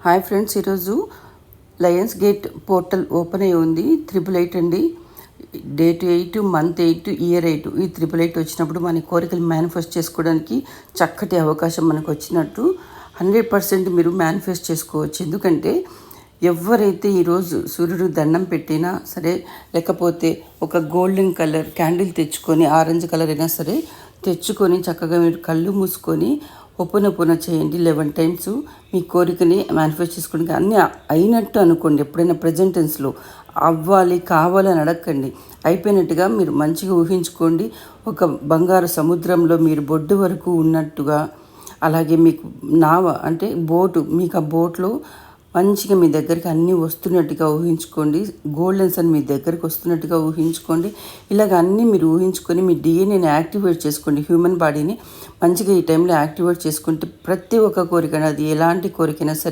Hi friends, ఈరోజు Lions gate portal open అయ్యి ఉంది. 888 అండి. Date 8, month 8, year 8. ఈ 888 వచ్చినప్పుడు మన కోరికలు మేనిఫెస్ట్ చేసుకోవడానికి చక్కటి అవకాశం మనకు వచ్చినట్టు 100% మీరు మేనిఫెస్ట్ చేసుకోవచ్చు. ఎందుకంటే ఎవరైతే ఈరోజు సూర్యుడు దండం పెట్టినా సరే, లేకపోతే ఒక గోల్డెన్ కలర్ క్యాండిల్ తెచ్చుకొని, ఆరెంజ్ కలర్ అయినా సరే తెచ్చుకొని చక్కగా మీరు కళ్ళు మూసుకొని ఓపెన్ చేయండి 11 టైమ్స్. మీ కోరికని మేనిఫెస్ట్ చేసుకోవడానికి అన్నీ అయినట్టు అనుకోండి. ఎప్పుడైనా ప్రజెంట్ టెన్స్లో అవ్వాలి కావాలని అడగండి, అయిపోయినట్టుగా మీరు మంచిగా ఊహించుకోండి. ఒక బంగారు సముద్రంలో మీరు బొడ్డు వరకు ఉన్నట్టుగా, అలాగే మీకు నావ అంటే బోటు, మీకు ఆ బోట్లో మంచిగా మీ దగ్గరికి అన్నీ వస్తున్నట్టుగా ఊహించుకోండి. గోల్డెన్ సన్ మీ దగ్గరికి వస్తున్నట్టుగా ఊహించుకోండి. ఇలాగ అన్నీ మీరు ఊహించుకొని మీ డిఎన్ఏని యాక్టివేట్ చేసుకోండి. హ్యూమన్ బాడీని మంచిగా ఈ టైంలో యాక్టివేట్ చేసుకుంటే ప్రతి ఒక్క కోరిక, అది ఎలాంటి కోరికైనా సరే